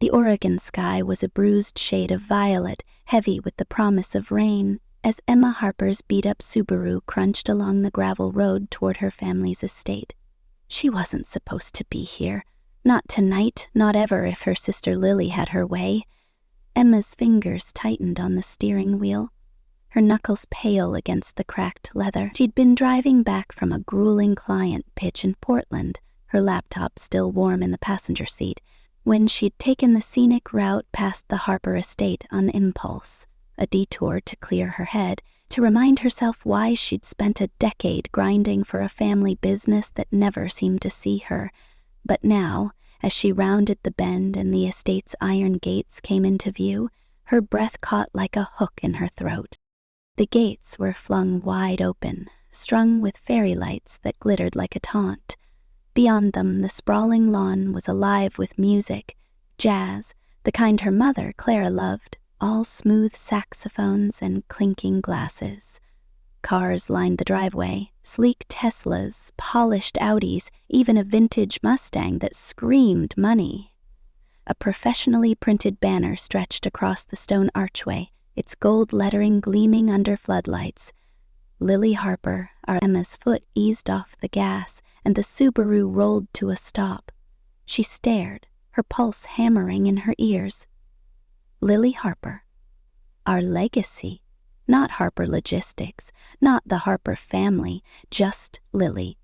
The Oregon sky was a bruised shade of violet, heavy with the promise of rain, as Emma Harper's beat-up Subaru crunched along the gravel road toward her family's estate. She wasn't supposed to be here. Not tonight, not ever if her sister Lily had her way. Emma's fingers tightened on the steering wheel, her knuckles pale against the cracked leather. She'd been driving back from a grueling client pitch in Portland, her laptop still warm in the passenger seat, when she'd taken the scenic route past the Harper estate on impulse, a detour to clear her head, to remind herself why she'd spent a decade grinding for a family business that never seemed to see her. But now, as she rounded the bend and the estate's iron gates came into view, her breath caught like a hook in her throat. The gates were flung wide open, strung with fairy lights that glittered like a taunt. Beyond them, the sprawling lawn was alive with music, jazz, the kind her mother, Clara, loved, all smooth saxophones and clinking glasses. Cars lined the driveway, sleek Teslas, polished Audis, even a vintage Mustang that screamed money. A professionally printed banner stretched across the stone archway, its gold lettering gleaming under floodlights. Lily Harper, our Emma's foot eased off the gas, and the Subaru rolled to a stop. She stared, her pulse hammering in her ears. Lily Harper. Our legacy. Not Harper Logistics, not the Harper family, just Lily.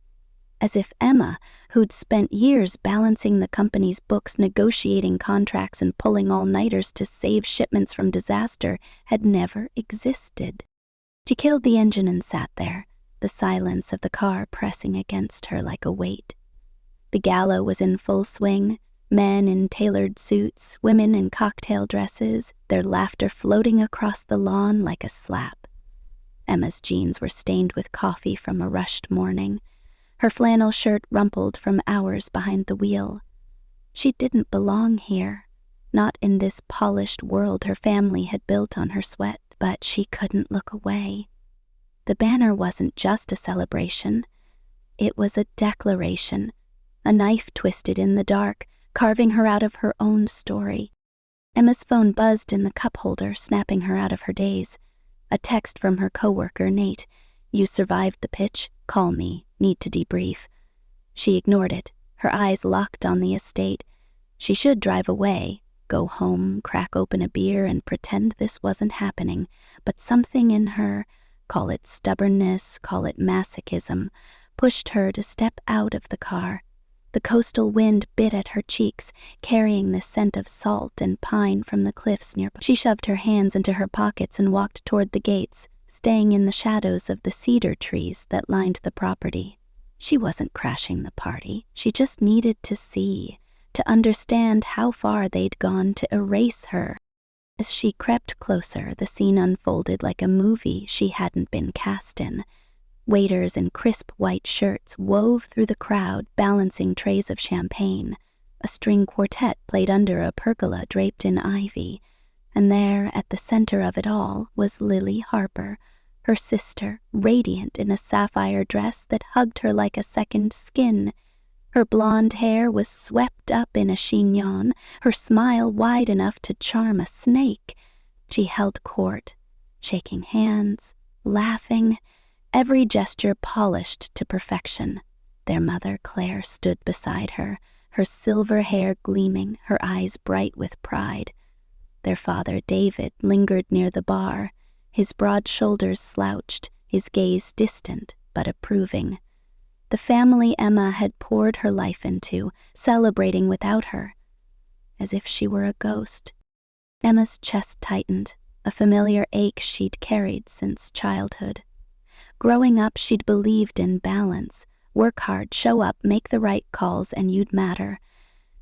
As if Emma, who'd spent years balancing the company's books, negotiating contracts, and pulling all-nighters to save shipments from disaster, had never existed. She killed the engine and sat there, the silence of the car pressing against her like a weight. The gala was in full swing, men in tailored suits, women in cocktail dresses, their laughter floating across the lawn like a slap. Emma's jeans were stained with coffee from a rushed morning, her flannel shirt rumpled from hours behind the wheel. She didn't belong here, not in this polished world her family had built on her sweat, but she couldn't look away. The banner wasn't just a celebration. It was a declaration, a knife twisted in the dark, carving her out of her own story. Emma's phone buzzed in the cup holder, snapping her out of her daze. A text from her coworker, Nate. "You survived the pitch? Call me. Need to debrief." She ignored it, her eyes locked on the estate. She should drive away, go home, crack open a beer, and pretend this wasn't happening. But something in her, call it stubbornness, call it masochism, pushed her to step out of the car. The coastal wind bit at her cheeks, carrying the scent of salt and pine from the cliffs nearby. She shoved her hands into her pockets and walked toward the gates, staying in the shadows of the cedar trees that lined the property. She wasn't crashing the party. She just needed to see, to understand how far they'd gone to erase her. As she crept closer, the scene unfolded like a movie she hadn't been cast in. Waiters in crisp white shirts wove through the crowd, balancing trays of champagne. A string quartet played under a pergola draped in ivy. And there, at the center of it all, was Lily Harper, her sister, radiant in a sapphire dress that hugged her like a second skin. Her blonde hair was swept up in a chignon, her smile wide enough to charm a snake. She held court, shaking hands, laughing, every gesture polished to perfection. Their mother, Claire, stood beside her, her silver hair gleaming, her eyes bright with pride. Their father, David, lingered near the bar, his broad shoulders slouched, his gaze distant but approving. The family Emma had poured her life into, celebrating without her, as if she were a ghost. Emma's chest tightened, a familiar ache she'd carried since childhood. Growing up, she'd believed in balance. Work hard, show up, make the right calls, and you'd matter.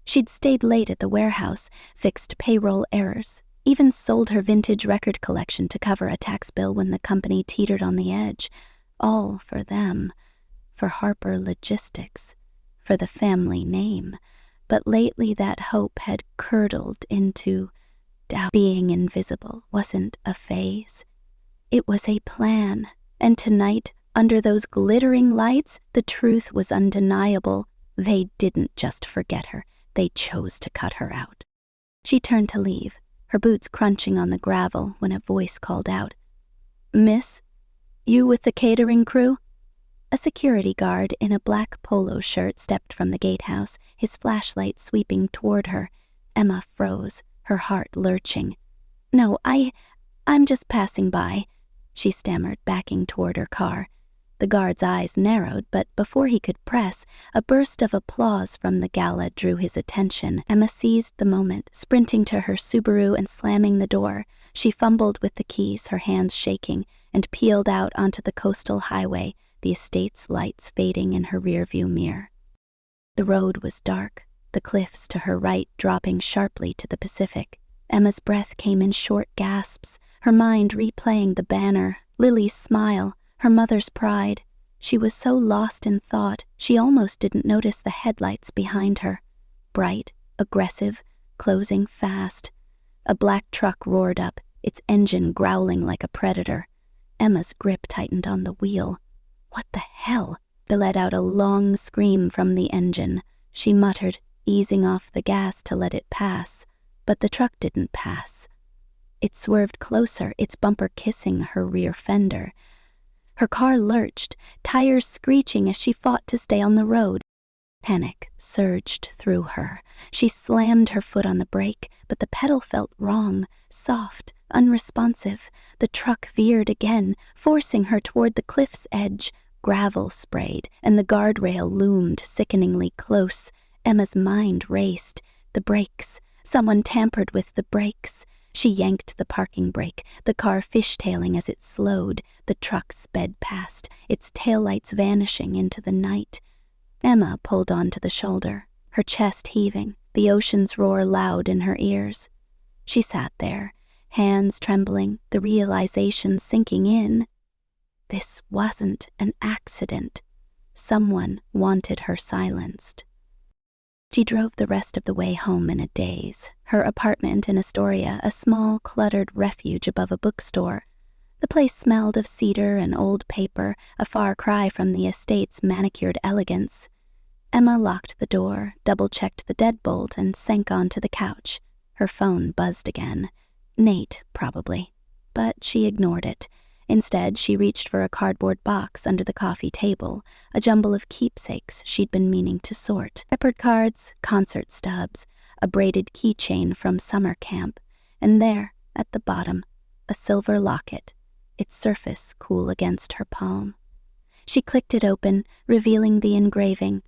She'd stayed late at the warehouse, fixed payroll errors, even sold her vintage record collection to cover a tax bill when the company teetered on the edge. All for them, for Harper Logistics, for the family name. But lately that hope had curdled into doubt. Being invisible wasn't a phase. It was a plan. And tonight, under those glittering lights, the truth was undeniable. They didn't just forget her. They chose to cut her out. She turned to leave, her boots crunching on the gravel when a voice called out, "Miss, you with the catering crew?" A security guard in a black polo shirt stepped from the gatehouse, his flashlight sweeping toward her. Emma froze, her heart lurching. "No, I'm just passing by," she stammered, backing toward her car. The guard's eyes narrowed, but before he could press, a burst of applause from the gala drew his attention. Emma seized the moment, sprinting to her Subaru and slamming the door. She fumbled with the keys, her hands shaking, and peeled out onto the coastal highway, the estate's lights fading in her rearview mirror. The road was dark, the cliffs to her right dropping sharply to the Pacific. Emma's breath came in short gasps, her mind replaying the banner, Lily's smile, her mother's pride. She was so lost in thought, she almost didn't notice the headlights behind her. Bright, aggressive, closing fast. A black truck roared up, its engine growling like a predator. Emma's grip tightened on the wheel. What the hell? It let out a long scream from the engine. She muttered, easing off the gas to let it pass. But the truck didn't pass. It swerved closer, its bumper kissing her rear fender. Her car lurched, tires screeching as she fought to stay on the road. Panic surged through her. She slammed her foot on the brake, but the pedal felt wrong, soft, unresponsive. The truck veered again, forcing her toward the cliff's edge. Gravel sprayed, and the guardrail loomed sickeningly close. Emma's mind raced. The brakes. Someone tampered with the brakes. She yanked the parking brake, the car fishtailing as it slowed. The truck sped past, its taillights vanishing into the night. Emma pulled onto the shoulder, her chest heaving, the ocean's roar loud in her ears. She sat there, hands trembling, the realization sinking in. This wasn't an accident. Someone wanted her silenced. She drove the rest of the way home in a daze, her apartment in Astoria a small, cluttered refuge above a bookstore. The place smelled of cedar and old paper, a far cry from the estate's manicured elegance. Emma locked the door, double-checked the deadbolt, and sank onto the couch. Her phone buzzed again. Nate, probably. But she ignored it. Instead, she reached for a cardboard box under the coffee table, a jumble of keepsakes she'd been meaning to sort. Peppered cards, concert stubs, a braided keychain from summer camp, and there, at the bottom, a silver locket, its surface cool against her palm. She clicked it open, revealing the engraving,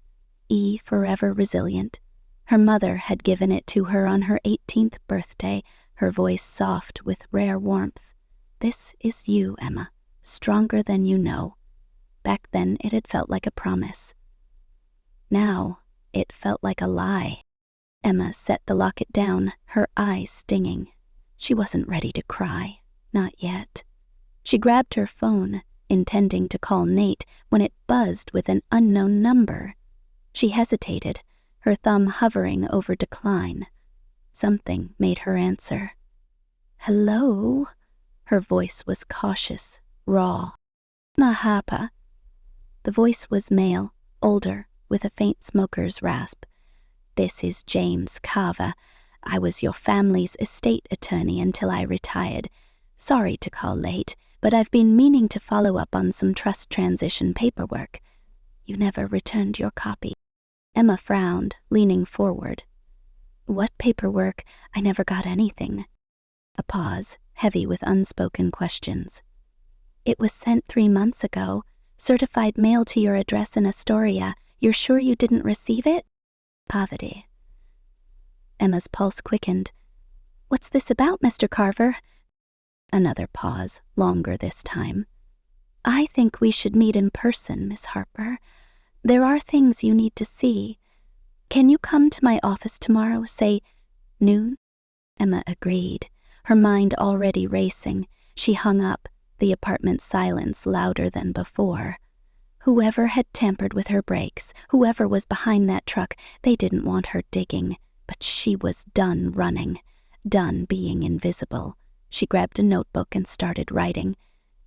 E Forever Resilient. Her mother had given it to her on her 18th birthday, her voice soft with rare warmth. "This is you, Emma, stronger than you know." Back then it had felt like a promise. Now it felt like a lie. Emma set the locket down, her eyes stinging. She wasn't ready to cry, not yet. She grabbed her phone, intending to call Nate, when it buzzed with an unknown number. She hesitated, her thumb hovering over decline. Something made her answer. "Hello?" Her voice was cautious, raw. "Mahapa." The voice was male, older, with a faint smoker's rasp. "This is James Carver. I was your family's estate attorney until I retired. Sorry to call late, but I've been meaning to follow up on some trust transition paperwork. You never returned your copy." Emma frowned, leaning forward. "What paperwork? I never got anything." A pause, heavy with unspoken questions. "It was sent 3 months ago. Certified mail to your address in Astoria. You're sure you didn't receive it?" "Poverty." Emma's pulse quickened. "What's this about, Mr. Carver?" Another pause, longer this time. "I think we should meet in person, Miss Harper. There are things you need to see. Can you come to my office tomorrow, say noon?" Emma agreed, her mind already racing. She hung up, the apartment's silence louder than before. Whoever had tampered with her brakes, whoever was behind that truck, they didn't want her digging. But she was done running, done being invisible. She grabbed a notebook and started writing.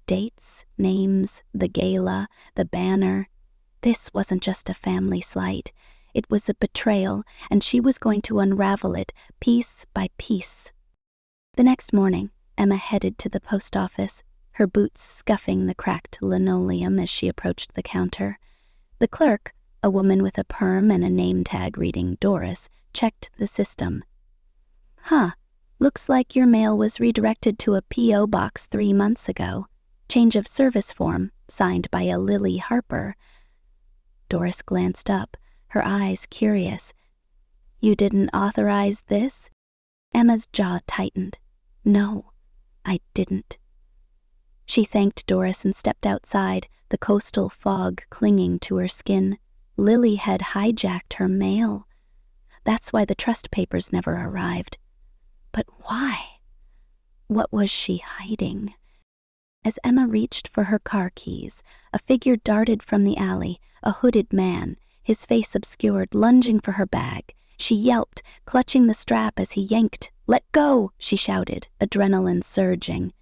Dates, names, the gala, the banner. This wasn't just a family slight. It was a betrayal, and she was going to unravel it piece by piece. The next morning, Emma headed to the post office, her boots scuffing the cracked linoleum as she approached the counter. The clerk, a woman with a perm and a name tag reading Doris, checked the system. Looks like your mail was redirected to a P.O. box 3 months ago. Change of service form, signed by a Lily Harper. Doris glanced up, her eyes curious. You didn't authorize this? Emma's jaw tightened. No, I didn't. She thanked Doris and stepped outside, the coastal fog clinging to her skin. Lily had hijacked her mail. That's why the trust papers never arrived. But why? What was she hiding? As Emma reached for her car keys, a figure darted from the alley, a hooded man, his face obscured, lunging for her bag. She yelped, clutching the strap as he yanked. "Let go!" she shouted, adrenaline surging.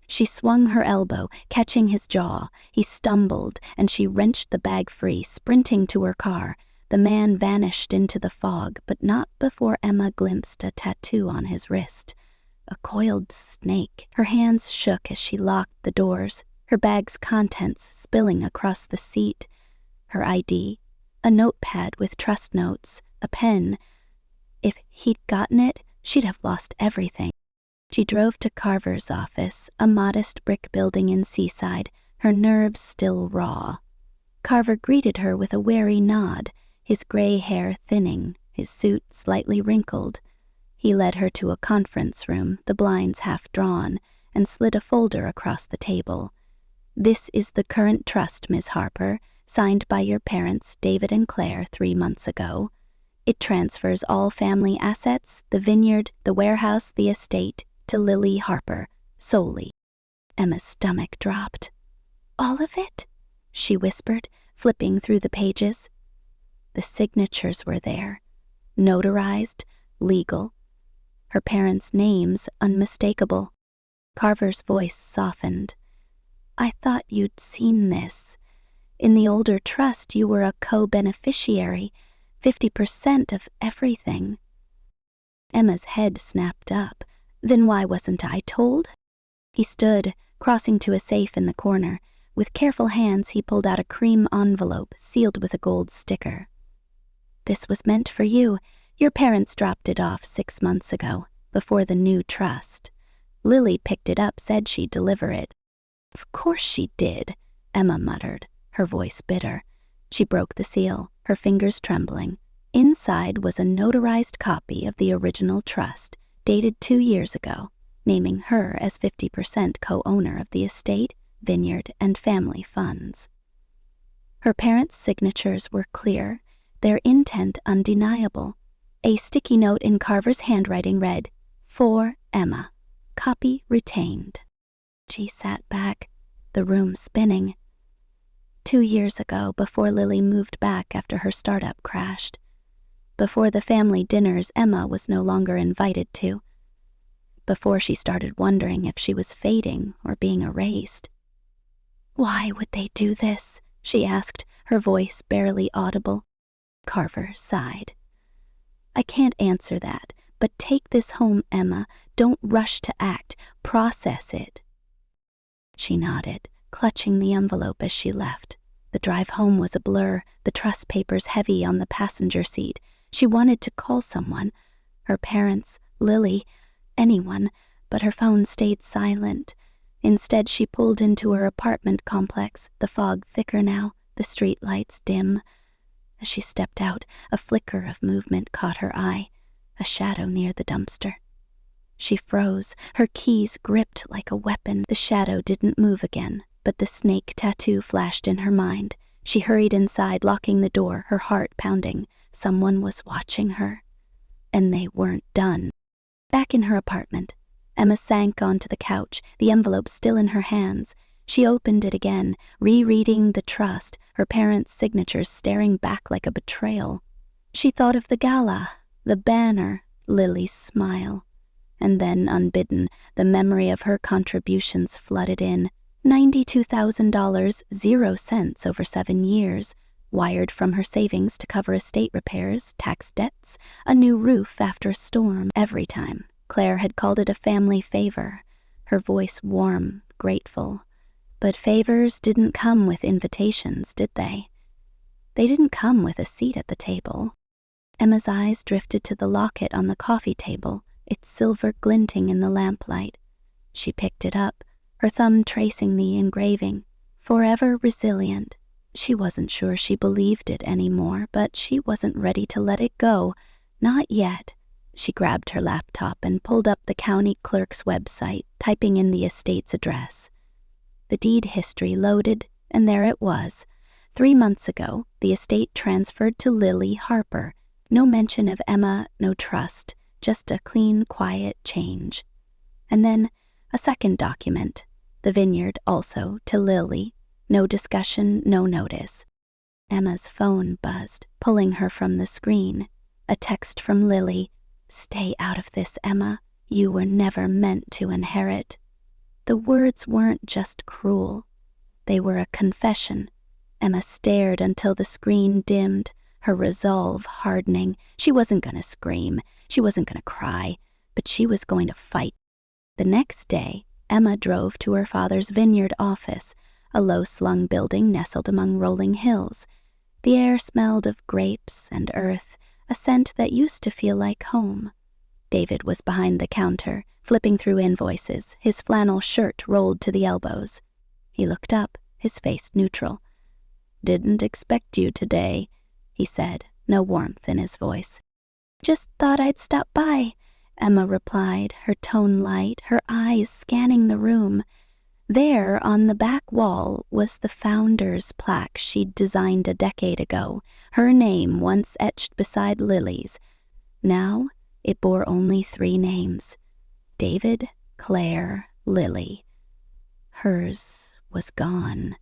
She swung her elbow, catching his jaw. He stumbled, and she wrenched the bag free, sprinting to her car. The man vanished into the fog, but not before Emma glimpsed a tattoo on his wrist. A coiled snake. Her hands shook as she locked the doors, her bag's contents spilling across the seat. Her ID, a notepad with trust notes, a pen. If he'd gotten it, she'd have lost everything. She drove to Carver's office, a modest brick building in Seaside, her nerves still raw. Carver greeted her with a wary nod, his gray hair thinning, his suit slightly wrinkled. He led her to a conference room, the blinds half drawn, and slid a folder across the table. This is the current trust, Miss Harper, signed by your parents, David and Claire, 3 months ago. It transfers all family assets, the vineyard, the warehouse, the estate, to Lily Harper, solely. Emma's stomach dropped. All of it? She whispered, flipping through the pages. The signatures were there, notarized, legal. Her parents' names unmistakable. Carver's voice softened. I thought you'd seen this. In the older trust, you were a co-beneficiary, 50% of everything. Emma's head snapped up. Then why wasn't I told? He stood, crossing to a safe in the corner. With careful hands, he pulled out a cream envelope sealed with a gold sticker. This was meant for you. Your parents dropped it off 6 months ago, before the new trust. Lily picked it up, said she'd deliver it. Of course she did, Emma muttered, her voice bitter. She broke the seal, her fingers trembling. Inside was a notarized copy of the original trust, dated 2 years ago, naming her as 50% co-owner of the estate, vineyard, and family funds. Her parents' signatures were clear, their intent undeniable. A sticky note in Carver's handwriting read, "For Emma. Copy retained." She sat back, the room spinning. 2 years ago, before Lily moved back after her startup crashed. Before the family dinners Emma was no longer invited to. Before she started wondering if she was fading or being erased. Why would they do this? She asked, her voice barely audible. Carver sighed. I can't answer that, but take this home, Emma. Don't rush to act. Process it. She nodded, clutching the envelope as she left. The drive home was a blur, the trust papers heavy on the passenger seat. She wanted to call someone, her parents, Lily, anyone, but her phone stayed silent. Instead, she pulled into her apartment complex, the fog thicker now, the street lights dim. As she stepped out, a flicker of movement caught her eye, a shadow near the dumpster. She froze, her keys gripped like a weapon. The shadow didn't move again, but the snake tattoo flashed in her mind. She hurried inside, locking the door, her heart pounding. Someone was watching her. And they weren't done. Back in her apartment, Emma sank onto the couch, the envelope still in her hands. She opened it again, rereading the trust, her parents' signatures staring back like a betrayal. She thought of the gala, the banner, Lily's smile. And then, unbidden, the memory of her contributions flooded in. $92,000, 0 cents over 7 years. wired from her savings to cover estate repairs, tax debts, a new roof after a storm. Every time, Claire had called it a family favor, her voice warm, grateful. But favors didn't come with invitations, did they? They didn't come with a seat at the table. Emma's eyes drifted to the locket on the coffee table, its silver glinting in the lamplight. She picked it up, her thumb tracing the engraving. Forever resilient. She wasn't sure she believed it anymore, but she wasn't ready to let it go. Not yet. She grabbed her laptop and pulled up the county clerk's website, typing in the estate's address. The deed history loaded, and there it was. 3 months ago, the estate transferred to Lily Harper. No mention of Emma, no trust, just a clean, quiet change. And then a second document, the vineyard also to Lily. No discussion, no notice. Emma's phone buzzed, pulling her from the screen. A text from Lily. "Stay out of this, Emma. You were never meant to inherit." The words weren't just cruel. They were a confession. Emma stared until the screen dimmed, her resolve hardening. She wasn't going to scream. She wasn't going to cry. But she was going to fight. The next day, Emma drove to her father's vineyard office, a low-slung building nestled among rolling hills. The air smelled of grapes and earth, a scent that used to feel like home. David was behind the counter, flipping through invoices, his flannel shirt rolled to the elbows. He looked up, his face neutral. "Didn't expect you today," he said, no warmth in his voice. "Just thought I'd stop by," Emma replied, her tone light, her eyes scanning the room. There, on the back wall, was the founder's plaque she'd designed a decade ago, her name once etched beside Lily's. Now, it bore only 3 names: David, Claire, Lily. Hers was gone.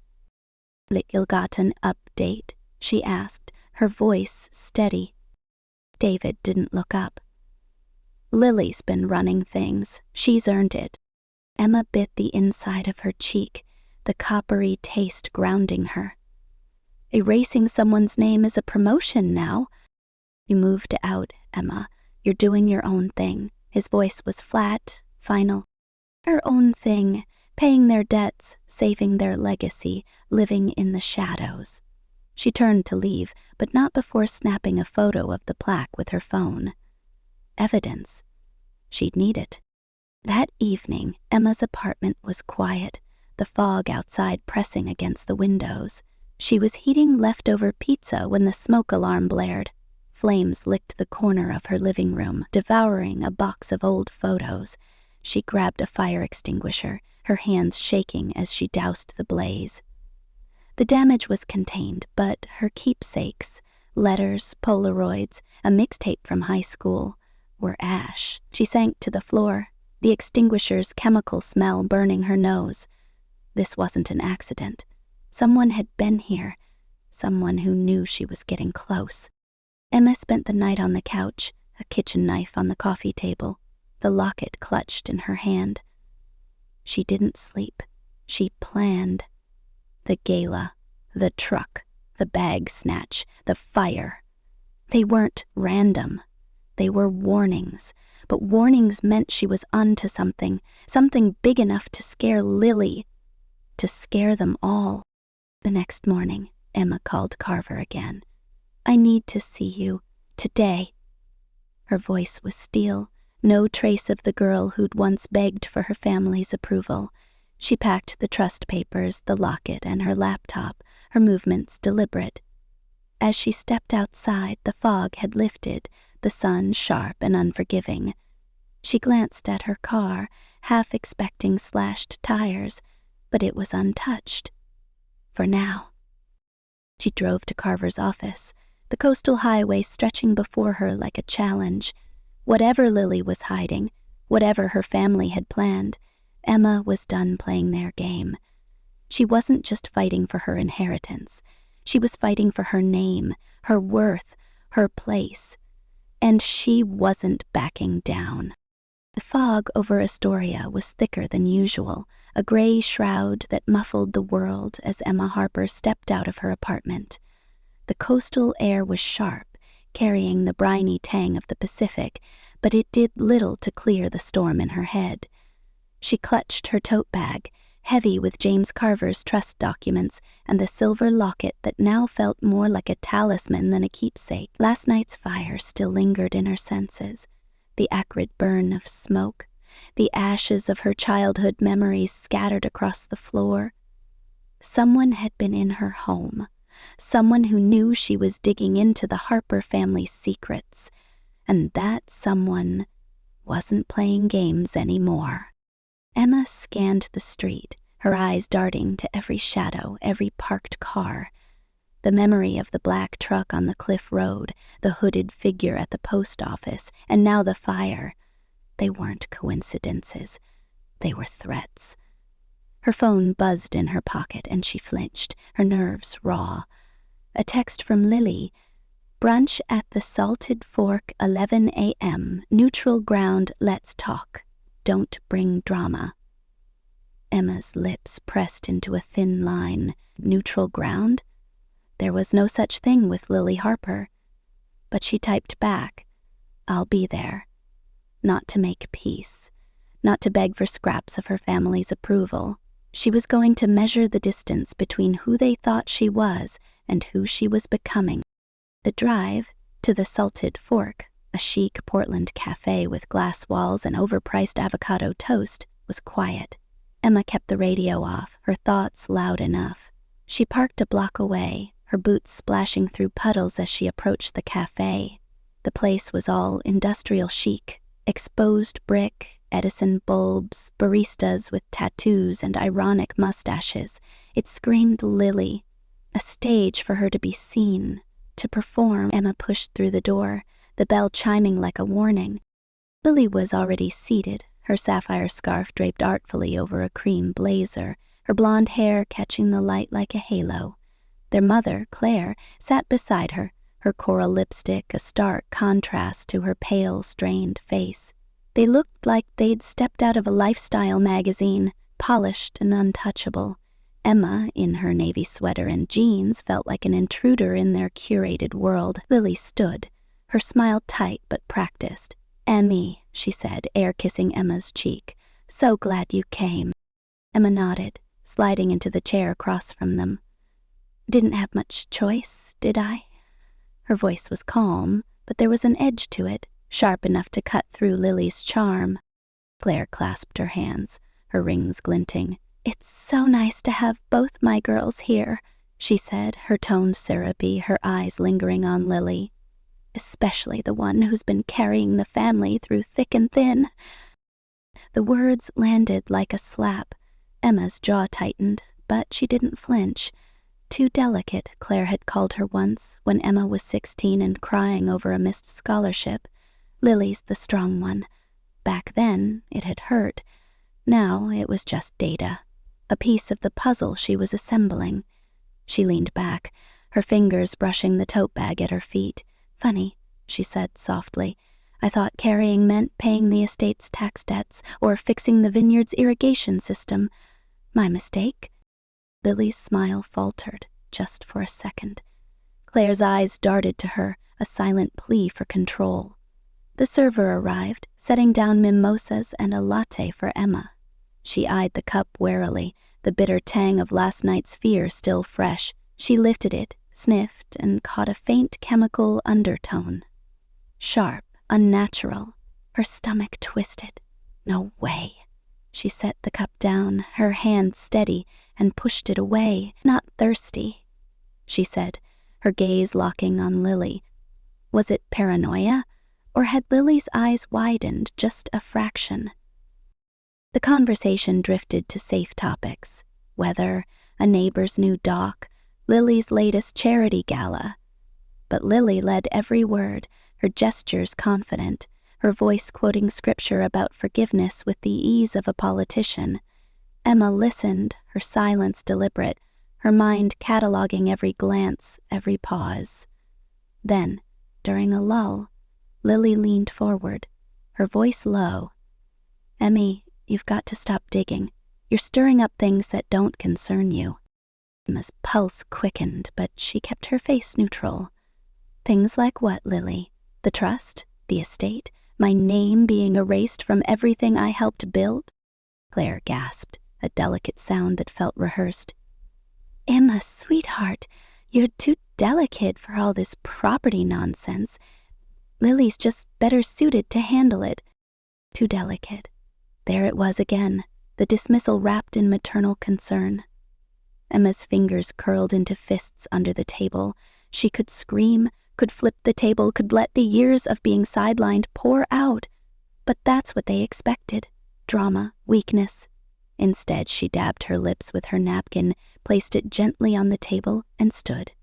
"You got an update?" she asked, her voice steady. David didn't look up. "Lily's been running things. She's earned it." Emma bit the inside of her cheek, the coppery taste grounding her. "Erasing someone's name is a promotion now." "You moved out, Emma. You're doing your own thing." His voice was flat, final. Her own thing, paying their debts, saving their legacy, living in the shadows. She turned to leave, but not before snapping a photo of the plaque with her phone. Evidence. She'd need it. That evening, Emma's apartment was quiet, the fog outside pressing against the windows. She was heating leftover pizza when the smoke alarm blared. Flames licked the corner of her living room, devouring a box of old photos. She grabbed a fire extinguisher, her hands shaking as she doused the blaze. The damage was contained, but her keepsakes, letters, Polaroids, a mixtape from high school, were ash. She sank to the floor, the extinguisher's chemical smell burning her nose. This wasn't an accident. Someone had been here, someone who knew she was getting close. Emma spent the night on the couch, a kitchen knife on the coffee table, the locket clutched in her hand. She didn't sleep. She planned. The gala, the truck, the bag snatch, the fire. They weren't random. They were warnings, but warnings meant she was onto something big enough to scare Lily, to scare them all. The next morning, Emma called Carver again. "I need to see you, today." Her voice was steel, no trace of the girl who'd once begged for her family's approval. She packed the trust papers, the locket, and her laptop, her movements deliberate. As she stepped outside, the fog had lifted, the sun sharp and unforgiving. She glanced at her car, half expecting slashed tires, but it was untouched. For now. She drove to Carver's office, the coastal highway stretching before her like a challenge. Whatever Lily was hiding, whatever her family had planned, Emma was done playing their game. She wasn't just fighting for her inheritance. She was fighting for her name, her worth, her place. And she wasn't backing down. The fog over Astoria was thicker than usual, a gray shroud that muffled the world as Emma Harper stepped out of her apartment. The coastal air was sharp, carrying the briny tang of the Pacific, but it did little to clear the storm in her head. She clutched her tote bag, heavy with James Carver's trust documents and the silver locket that now felt more like a talisman than a keepsake. Last night's fire still lingered in her senses, the acrid burn of smoke, the ashes of her childhood memories scattered across the floor. Someone had been in her home, someone who knew she was digging into the Harper family's secrets, and that someone wasn't playing games anymore. Emma scanned the street, her eyes darting to every shadow, every parked car. The memory of the black truck on the cliff road, the hooded figure at the post office, and now the fire. They weren't coincidences. They were threats. Her phone buzzed in her pocket and she flinched, her nerves raw. A text from Lily. Brunch at the Salted Fork, 11 a.m. Neutral ground, let's talk. Don't bring drama. Emma's lips pressed into a thin line. Neutral ground? There was no such thing with Lily Harper. But she typed back, I'll be there. Not to make peace. Not to beg for scraps of her family's approval. She was going to measure the distance between who they thought she was and who she was becoming. The drive to the Salted Fork, a chic Portland cafe with glass walls and overpriced avocado toast, was quiet. Emma kept the radio off, her thoughts loud enough. She parked a block away, her boots splashing through puddles as she approached the cafe. The place was all industrial chic, exposed brick, Edison bulbs, baristas with tattoos and ironic mustaches. It screamed Lily, a stage for her to be seen, to perform. Emma pushed through the door, the bell chiming like a warning. Lily was already seated, her sapphire scarf draped artfully over a cream blazer, her blonde hair catching the light like a halo. Their mother, Claire, sat beside her, her coral lipstick a stark contrast to her pale, strained face. They looked like they'd stepped out of a lifestyle magazine, polished and untouchable. Emma, in her navy sweater and jeans, felt like an intruder in their curated world. Lily stood, her smile tight but practiced. "Emmy," she said, air-kissing Emma's cheek. "So glad you came." Emma nodded, sliding into the chair across from them. "Didn't have much choice, did I?" Her voice was calm, but there was an edge to it, sharp enough to cut through Lily's charm. Claire clasped her hands, her rings glinting. "It's so nice to have both my girls here," she said, her tone syrupy, her eyes lingering on Lily. "Especially the one who's been carrying the family through thick and thin." The words landed like a slap. Emma's jaw tightened, but she didn't flinch. Too delicate, Claire had called her once, when Emma was 16 and crying over a missed scholarship. Lily's the strong one. Back then, it had hurt. Now it was just data, a piece of the puzzle she was assembling. She leaned back, her fingers brushing the tote bag at her feet. "Funny," she said softly. "I thought carrying meant paying the estate's tax debts or fixing the vineyard's irrigation system. My mistake?" Lily's smile faltered, just for a second. Claire's eyes darted to her, a silent plea for control. The server arrived, setting down mimosas and a latte for Emma. She eyed the cup warily, the bitter tang of last night's fear still fresh. She lifted it, sniffed, and caught a faint chemical undertone. Sharp, unnatural. Her stomach twisted. No way. She set the cup down, her hand steady, and pushed it away. "Not thirsty," she said, her gaze locking on Lily. Was it paranoia? Or had Lily's eyes widened just a fraction? The conversation drifted to safe topics. Weather, a neighbor's new dock, Lily's latest charity gala. But Lily led every word, her gestures confident, her voice quoting scripture about forgiveness with the ease of a politician. Emma listened, her silence deliberate, her mind cataloging every glance, every pause. Then, during a lull, Lily leaned forward, her voice low. "Emmy, you've got to stop digging. You're stirring up things that don't concern you." Emma's pulse quickened, but she kept her face neutral. Things like what, Lily? The trust? The estate? My name being erased from everything I helped build? Claire gasped, a delicate sound that felt rehearsed. Emma, sweetheart, you're too delicate for all this property nonsense. Lily's just better suited to handle it. Too delicate. There it was again, the dismissal wrapped in maternal concern. Emma's fingers curled into fists under the table. She could scream, could flip the table, could let the years of being sidelined pour out. But that's what they expected. Drama, weakness. Instead, she dabbed her lips with her napkin, placed it gently on the table, and stood.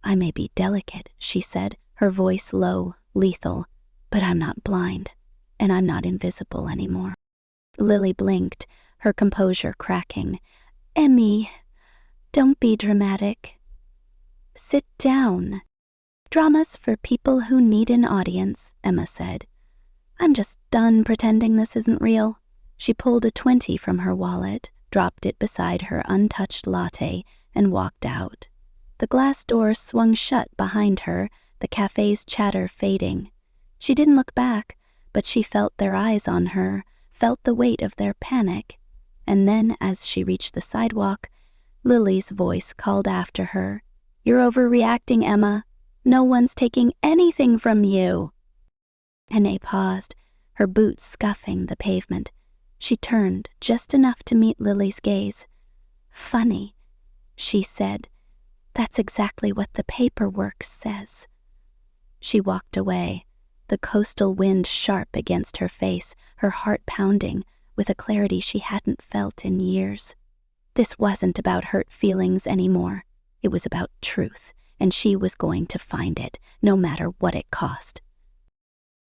I may be delicate, she said, her voice low, lethal, but I'm not blind, and I'm not invisible anymore. Lily blinked, her composure cracking. Emmy, don't be dramatic. Sit down. Drama's for people who need an audience, Emma said. I'm just done pretending this isn't real. She pulled a 20 from her wallet, dropped it beside her untouched latte, and walked out. The glass door swung shut behind her, the cafe's chatter fading. She didn't look back, but she felt their eyes on her, felt the weight of their panic. And then, as she reached the sidewalk, Lily's voice called after her. You're overreacting, Emma. No one's taking anything from you. Ene paused, her boots scuffing the pavement. She turned just enough to meet Lily's gaze. Funny, she said. That's exactly what the paperwork says. She walked away, the coastal wind sharp against her face, her heart pounding with a clarity she hadn't felt in years. This wasn't about hurt feelings anymore. It was about truth, and she was going to find it, no matter what it cost.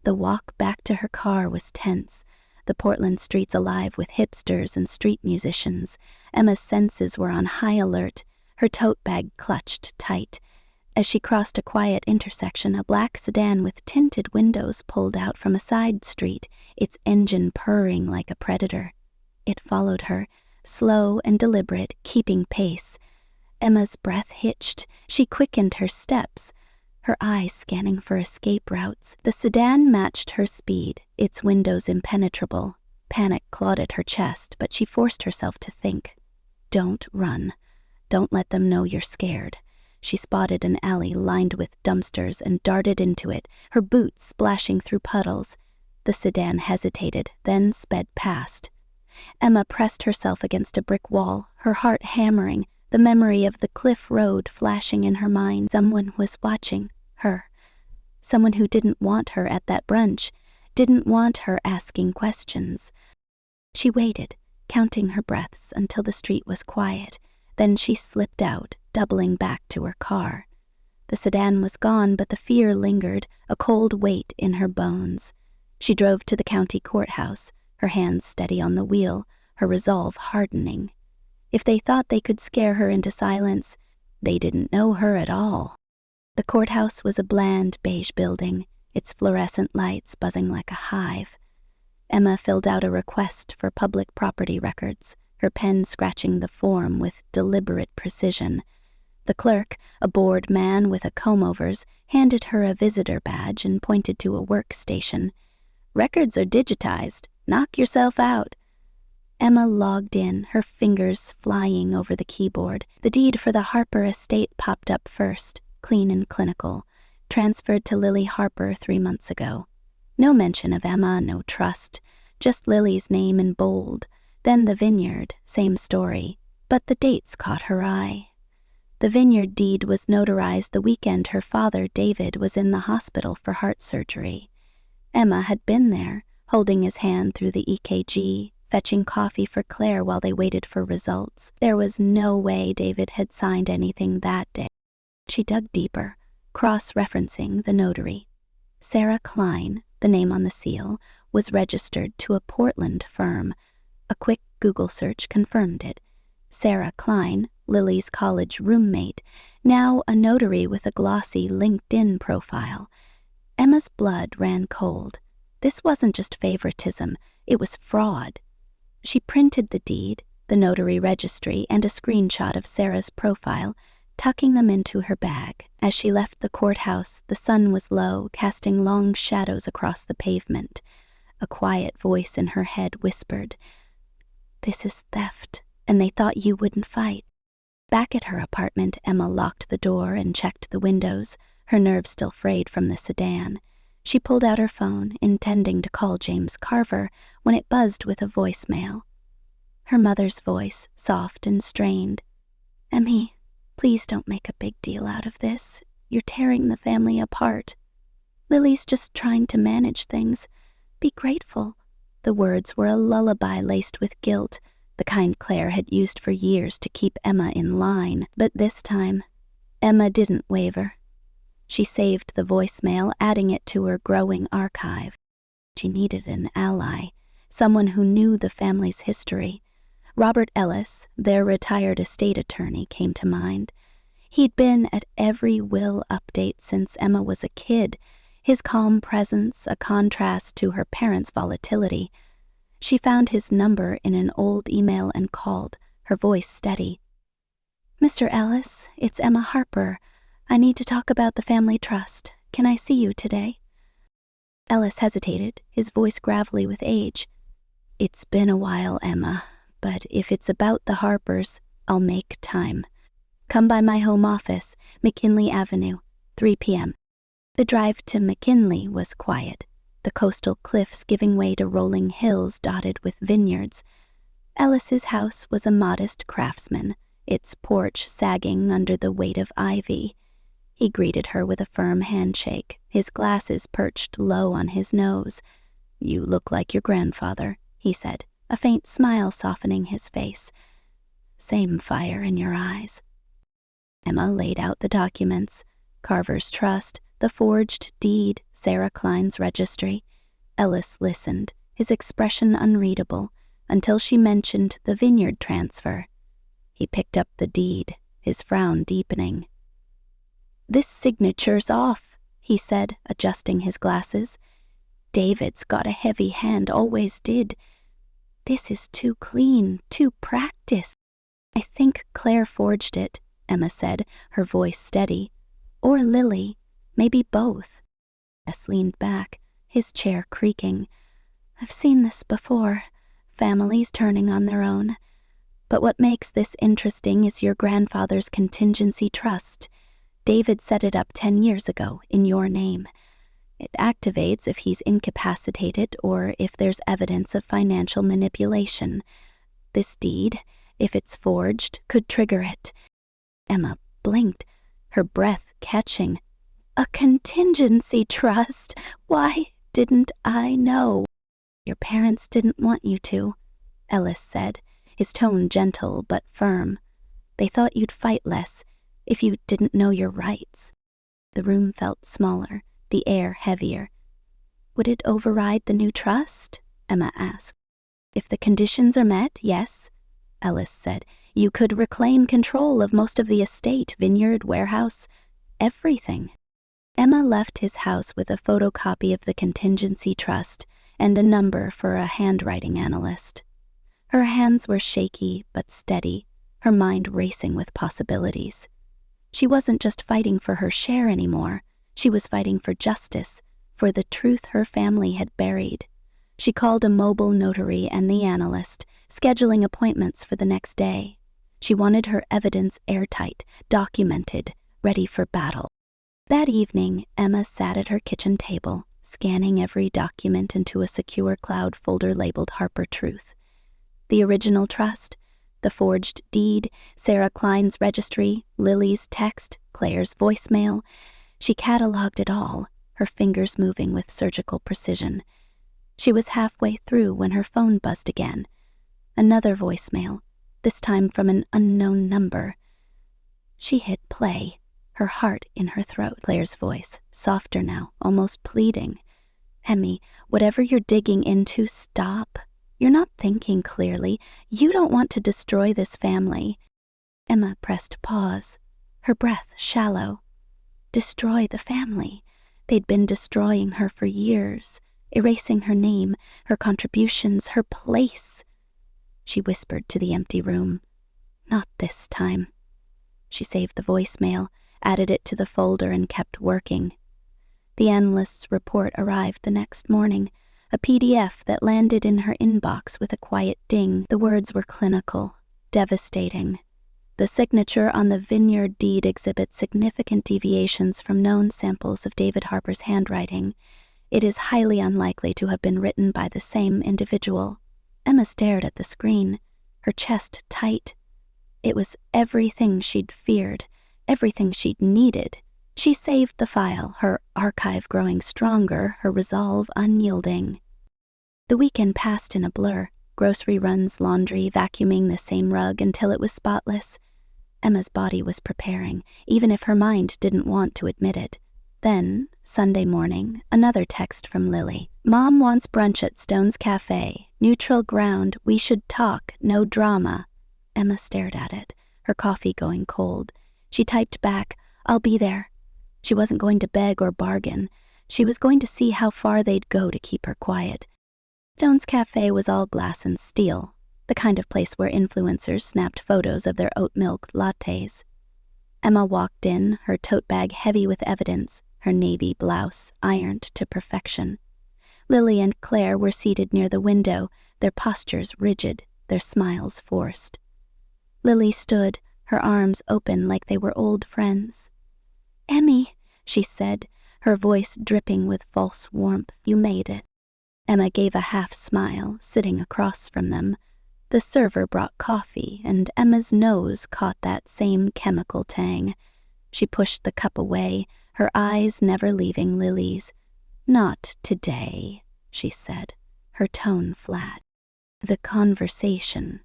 The walk back to her car was tense, the Portland streets alive with hipsters and street musicians. Emma's senses were on high alert, her tote bag clutched tight. As she crossed a quiet intersection, a black sedan with tinted windows pulled out from a side street, its engine purring like a predator. It followed her, slow and deliberate, keeping pace. Emma's breath hitched. She quickened her steps, her eyes scanning for escape routes. The sedan matched her speed, its windows impenetrable. Panic clawed at her chest, but she forced herself to think. Don't run. Don't let them know you're scared. She spotted an alley lined with dumpsters and darted into it, her boots splashing through puddles. The sedan hesitated, then sped past. Emma pressed herself against a brick wall, her heart hammering, the memory of the cliff road flashing in her mind. Someone was watching her. Someone who didn't want her at that brunch, didn't want her asking questions. She waited, counting her breaths until the street was quiet. Then she slipped out, doubling back to her car. The sedan was gone, but the fear lingered, a cold weight in her bones. She drove to the county courthouse, her hands steady on the wheel, her resolve hardening. If they thought they could scare her into silence, they didn't know her at all. The courthouse was a bland beige building, its fluorescent lights buzzing like a hive. Emma filled out a request for public property records, her pen scratching the form with deliberate precision. The clerk, a bored man with a comb-overs, handed her a visitor badge and pointed to a workstation. Records are digitized. Knock yourself out. Emma logged in, her fingers flying over the keyboard. The deed for the Harper estate popped up first, clean and clinical, transferred to Lily Harper 3 months ago. No mention of Emma, no trust, just Lily's name in bold. Then the vineyard, same story, but the dates caught her eye. The vineyard deed was notarized the weekend her father, David, was in the hospital for heart surgery. Emma had been there, holding his hand through the EKG, fetching coffee for Claire while they waited for results. There was no way David had signed anything that day. She dug deeper, cross-referencing the notary. Sarah Klein, the name on the seal, was registered to a Portland firm. A quick Google search confirmed it. Sarah Klein, Lily's college roommate, now a notary with a glossy LinkedIn profile. Emma's blood ran cold. This wasn't just favoritism, it was fraud. She printed the deed, the notary registry, and a screenshot of Sarah's profile, tucking them into her bag. As she left the courthouse, the sun was low, casting long shadows across the pavement. A quiet voice in her head whispered, "This is theft, and they thought you wouldn't fight." Back at her apartment, Emma locked the door and checked the windows, her nerves still frayed from the sedan. She pulled out her phone, intending to call James Carver, when it buzzed with a voicemail. Her mother's voice, soft and strained. "Emmy, please don't make a big deal out of this. You're tearing the family apart. Lily's just trying to manage things. Be grateful." The words were a lullaby laced with guilt, the kind Claire had used for years to keep Emma in line. But this time, Emma didn't waver. She saved the voicemail, adding it to her growing archive. She needed an ally, someone who knew the family's history. Robert Ellis, their retired estate attorney, came to mind. He'd been at every will update since Emma was a kid, his calm presence a contrast to her parents' volatility. She found his number in an old email and called, her voice steady. "Mr. Ellis, it's Emma Harper. I need to talk about the family trust. Can I see you today?" Ellis hesitated, his voice gravelly with age. "It's been a while, Emma, but if it's about the Harpers, I'll make time. Come by my home office, McKinley Avenue, 3 p.m. The drive to McKinley was quiet, the coastal cliffs giving way to rolling hills dotted with vineyards. Ellis's house was a modest craftsman, its porch sagging under the weight of ivy. He greeted her with a firm handshake, his glasses perched low on his nose. "You look like your grandfather," he said, a faint smile softening his face. "Same fire in your eyes." Emma laid out the documents, Carver's trust, the forged deed, Sarah Klein's registry. Ellis listened, his expression unreadable, until she mentioned the vineyard transfer. He picked up the deed, his frown deepening. "This signature's off," he said, adjusting his glasses. "David's got a heavy hand, always did. This is too clean, too practiced." "I think Claire forged it," Emma said, her voice steady. "Or Lily, maybe both." S leaned back, his chair creaking. "I've seen this before, families turning on their own. But what makes this interesting is your grandfather's contingency trust. David set it up 10 years ago in your name. It activates if he's incapacitated or if there's evidence of financial manipulation. This deed, if it's forged, could trigger it." Emma blinked, her breath catching. "A contingency trust? Why didn't I know?" "Your parents didn't want you to," Ellis said, his tone gentle but firm. "They thought you'd fight less if you didn't know your rights." The room felt smaller, the air heavier. "Would it override the new trust?" Emma asked. "If the conditions are met, yes," Ellis said. "You could reclaim control of most of the estate, vineyard, warehouse, everything." Emma left his house with a photocopy of the contingency trust and a number for a handwriting analyst. Her hands were shaky but steady, her mind racing with possibilities. She wasn't just fighting for her share anymore. She was fighting for justice, for the truth her family had buried. She called a mobile notary and the analyst, scheduling appointments for the next day. She wanted her evidence airtight, documented, ready for battle. That evening, Emma sat at her kitchen table, scanning every document into a secure cloud folder labeled Harper Truth. The original trust, the forged deed, Sarah Klein's registry, Lily's text, Claire's voicemail. She cataloged it all, her fingers moving with surgical precision. She was halfway through when her phone buzzed again. Another voicemail, this time from an unknown number. She hit play, her heart in her throat. Claire's voice, softer now, almost pleading. "Emmy, whatever you're digging into, stop. You're not thinking clearly. You don't want to destroy this family." Emma pressed pause, her breath shallow. Destroy the family. They'd been destroying her for years, erasing her name, her contributions, her place. she whispered to the empty room. Not this time. She saved the voicemail, added it to the folder, and kept working. The analyst's report arrived the next morning, a PDF that landed in her inbox with a quiet ding. The words were clinical, devastating. The signature on the vineyard deed exhibits significant deviations from known samples of David Harper's handwriting. It is highly unlikely to have been written by the same individual. Emma stared at the screen, her chest tight. It was everything she'd feared, everything she'd needed. She saved the file, her archive growing stronger, her resolve unyielding. The weekend passed in a blur, grocery runs, laundry, vacuuming the same rug until it was spotless. Emma's body was preparing, even if her mind didn't want to admit it. Then, Sunday morning, another text from Lily. Mom wants brunch at Stone's Cafe. Neutral ground. We should talk. No drama. Emma stared at it, her coffee going cold. She typed back, I'll be there. She wasn't going to beg or bargain. She was going to see how far they'd go to keep her quiet. Stone's Cafe was all glass and steel, the kind of place where influencers snapped photos of their oat milk lattes. Emma walked in, her tote bag heavy with evidence, her navy blouse ironed to perfection. Lily and Claire were seated near the window, their postures rigid, their smiles forced. Lily stood, her arms open like they were old friends. Emmy, she said, her voice dripping with false warmth, you made it. Emma gave a half smile, sitting across from them. The server brought coffee, and Emma's nose caught that same chemical tang. She pushed the cup away, her eyes never leaving Lily's. Not today, she said, her tone flat. The conversation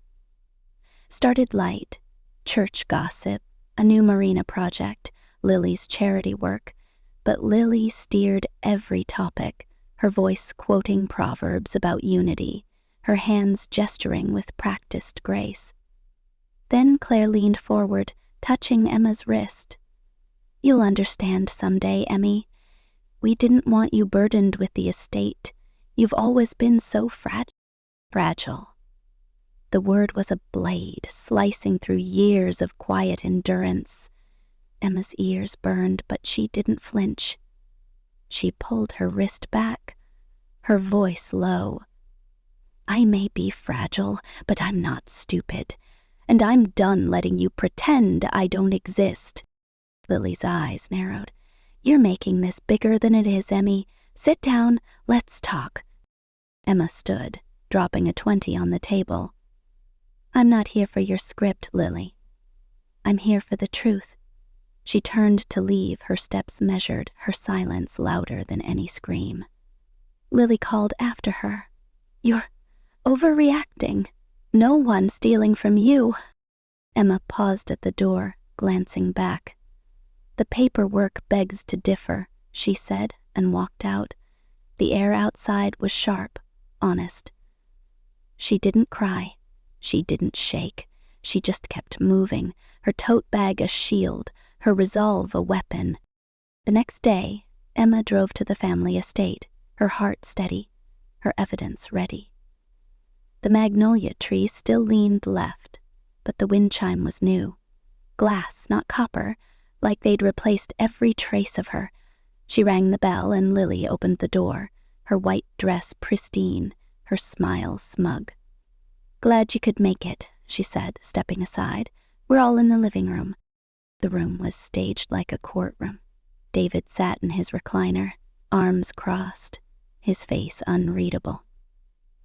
started light, church gossip, a new marina project, Lily's charity work, but Lily steered every topic, her voice quoting proverbs about unity, her hands gesturing with practiced grace. Then Claire leaned forward, touching Emma's wrist. You'll understand someday, Emmy. We didn't want you burdened with the estate. You've always been so fragile. The word was a blade, slicing through years of quiet endurance. Emma's ears burned, but she didn't flinch. She pulled her wrist back, her voice low. I may be fragile, but I'm not stupid, and I'm done letting you pretend I don't exist. Lily's eyes narrowed. You're making this bigger than it is, Emmy. Sit down, let's talk. Emma stood, dropping a 20 on the table. I'm not here for your script, Lily. I'm here for the truth. She turned to leave, her steps measured, her silence louder than any scream. Lily called after her. You're overreacting. No one stealing from you. Emma paused at the door, glancing back. The paperwork begs to differ, she said, and walked out. The air outside was sharp, honest. She didn't cry. She didn't shake. She just kept moving, her tote bag a shield, her resolve a weapon. The next day, Emma drove to the family estate, her heart steady, her evidence ready. The magnolia tree still leaned left, but the wind chime was new. Glass, not copper, like they'd replaced every trace of her. She rang the bell and Lily opened the door, her white dress pristine, her smile smug. Glad you could make it, she said, stepping aside. We're all in the living room. The room was staged like a courtroom. David sat in his recliner, arms crossed, his face unreadable.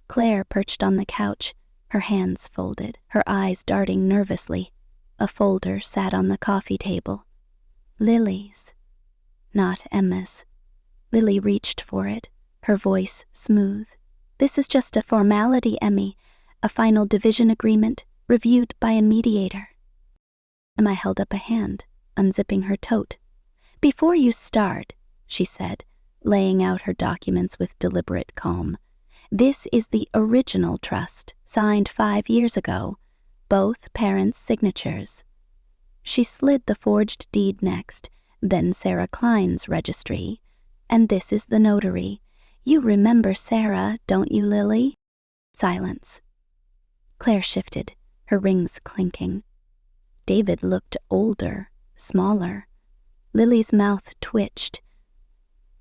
Claire perched on the couch, her hands folded, her eyes darting nervously. A folder sat on the coffee table. Lily's, not Emma's. Lily reached for it, her voice smooth. This is just a formality, Emmy, a final division agreement, reviewed by a mediator. Emma held up a hand, unzipping her tote. Before you start, she said, laying out her documents with deliberate calm, this is the original trust, signed 5 years ago, both parents' signatures. She slid the forged deed next, then Sarah Klein's registry, and this is the notary. You remember Sarah, don't you, Lily? Silence. Claire shifted, her rings clinking. David looked older, smaller. Lily's mouth twitched.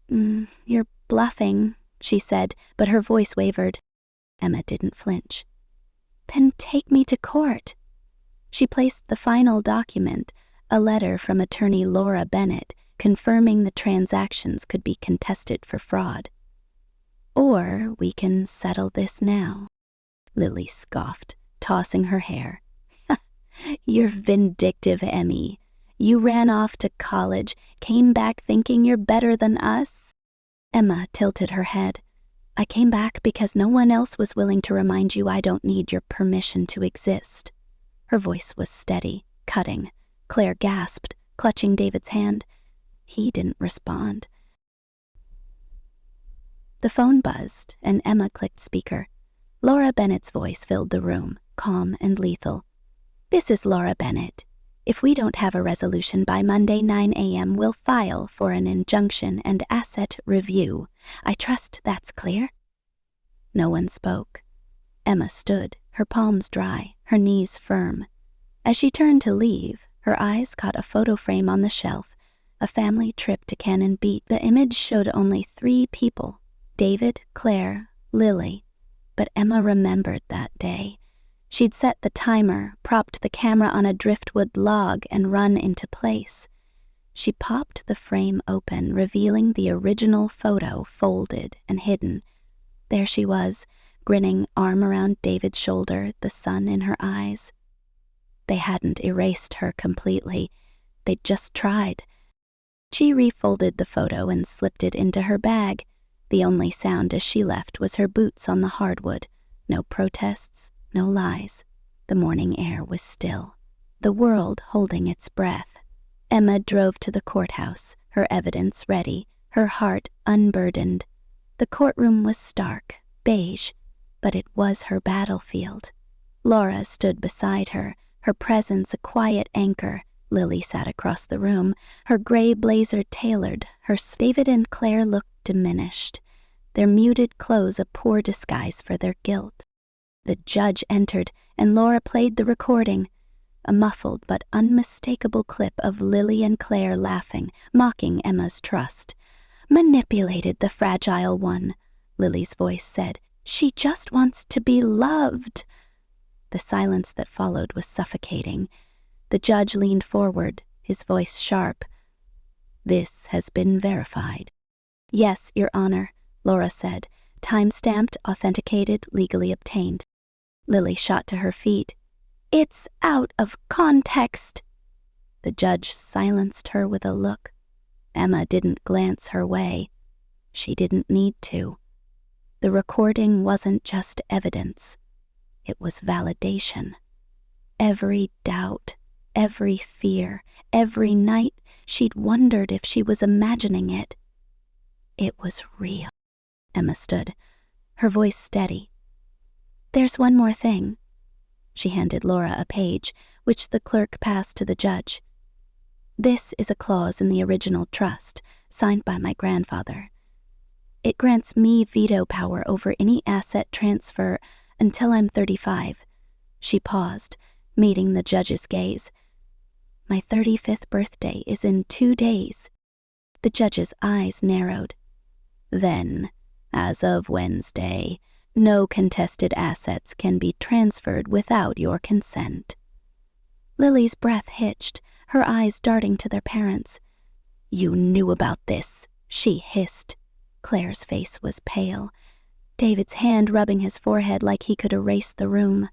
You're bluffing, she said, but her voice wavered. Emma didn't flinch. Then take me to court. She placed the final document, a letter from attorney Laura Bennett, confirming the transactions could be contested for fraud. Or we can settle this now, Lily scoffed, tossing her hair. You're vindictive, Emmy. You ran off to college, came back thinking you're better than us? Emma tilted her head. I came back because no one else was willing to remind you I don't need your permission to exist. Her voice was steady, cutting. Claire gasped, clutching David's hand. He didn't respond. The phone buzzed, and Emma clicked speaker. Laura Bennett's voice filled the room, calm and lethal. This is Laura Bennett. If we don't have a resolution by Monday 9 a.m., we'll file for an injunction and asset review. I trust that's clear? No one spoke. Emma stood, her palms dry, her knees firm. As she turned to leave, her eyes caught a photo frame on the shelf, a family trip to Cannon Beach. The image showed only 3 people, David, Claire, Lily. But Emma remembered that day. She'd set the timer, propped the camera on a driftwood log, and run into place. She popped the frame open, revealing the original photo folded and hidden. There she was, grinning, arm around David's shoulder, the sun in her eyes. They hadn't erased her completely. They'd just tried. She refolded the photo and slipped it into her bag. The only sound as she left was her boots on the hardwood. No protests, no lies. The morning air was still, the world holding its breath. Emma drove to the courthouse, her evidence ready, her heart unburdened. The courtroom was stark, beige, but it was her battlefield. Laura stood beside her, her presence a quiet anchor. Lily sat across the room, her gray blazer tailored. David and Claire looked diminished, their muted clothes a poor disguise for their guilt. The judge entered, and Laura played the recording, a muffled but unmistakable clip of Lily and Claire laughing, mocking Emma's trust. Manipulated the fragile one, Lily's voice said. She just wants to be loved. The silence that followed was suffocating. The judge leaned forward, his voice sharp. This has been verified. Yes, Your Honor, Laura said, time-stamped, authenticated, legally obtained. Lily shot to her feet. It's out of context. The judge silenced her with a look. Emma didn't glance her way. She didn't need to. The recording wasn't just evidence. It was validation. Every doubt, every fear, every night she'd wondered if she was imagining it. It was real. Emma stood, her voice steady. There's one more thing. She handed Laura a page, which the clerk passed to the judge. This is a clause in the original trust, signed by my grandfather. It grants me veto power over any asset transfer until I'm 35. She paused, meeting the judge's gaze. My 35th birthday is in 2 days. The judge's eyes narrowed. Then, as of Wednesday, no contested assets can be transferred without your consent. Lily's breath hitched, her eyes darting to their parents. You knew about this, she hissed. Claire's face was pale, David's hand rubbing his forehead like he could erase the room.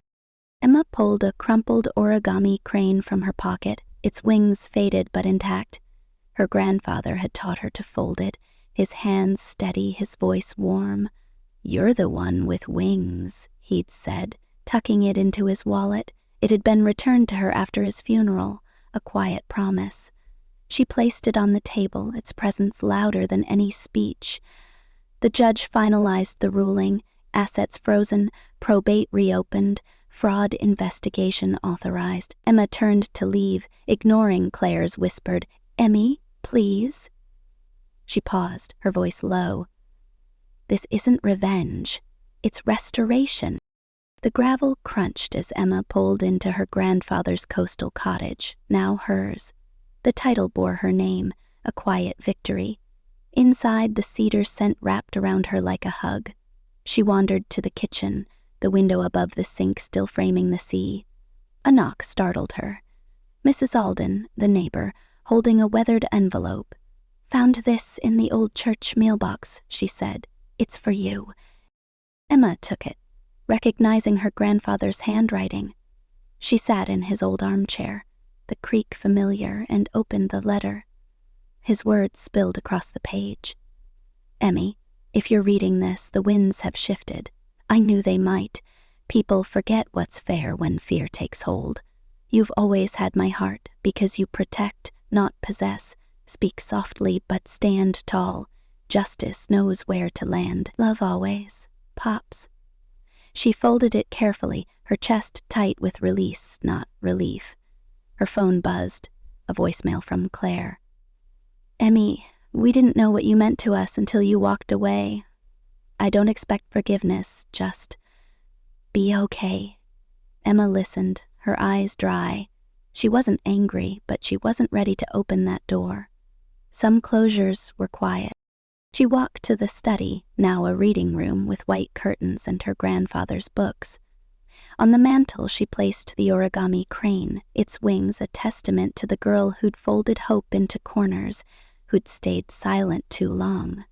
Emma pulled a crumpled origami crane from her pocket, its wings faded but intact. Her grandfather had taught her to fold it, his hands steady, his voice warm. You're the one with wings, he'd said, tucking it into his wallet. It had been returned to her after his funeral, a quiet promise. She placed it on the table, its presence louder than any speech. The judge finalized the ruling, assets frozen, probate reopened, fraud investigation authorized. Emma turned to leave, ignoring Claire's whispered, Emmy, please. She paused, her voice low. This isn't revenge. It's restoration. The gravel crunched as Emma pulled into her grandfather's coastal cottage, now hers. The title bore her name, a quiet victory. Inside, the cedar scent wrapped around her like a hug. She wandered to the kitchen, the window above the sink still framing the sea. A knock startled her. Mrs. Alden, the neighbor, holding a weathered envelope. "Found this in the old church mailbox," she said. "It's for you." Emma took it, recognizing her grandfather's handwriting. She sat in his old armchair, the creak familiar, and opened the letter. His words spilled across the page. "Emmy, if you're reading this, the winds have shifted. I knew they might. People forget what's fair when fear takes hold. You've always had my heart because you protect, not possess. Speak softly but stand tall. Justice knows where to land. Love always. Pops." She folded it carefully, her chest tight with release, not relief. Her phone buzzed, a voicemail from Claire. "Emmy, we didn't know what you meant to us until you walked away. I don't expect forgiveness, just be okay." Emma listened, her eyes dry. She wasn't angry, but she wasn't ready to open that door. Some closures were quiet. She walked to the study, now a reading room with white curtains and her grandfather's books. On the mantel she placed the origami crane, its wings a testament to the girl who'd folded hope into corners, who'd stayed silent too long.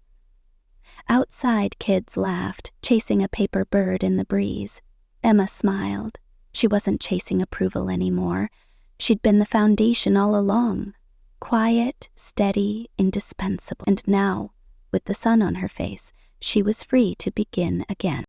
Outside, kids laughed, chasing a paper bird in the breeze. Emma smiled. She wasn't chasing approval anymore. She'd been the foundation all along. Quiet, steady, indispensable. And now, with the sun on her face, she was free to begin again.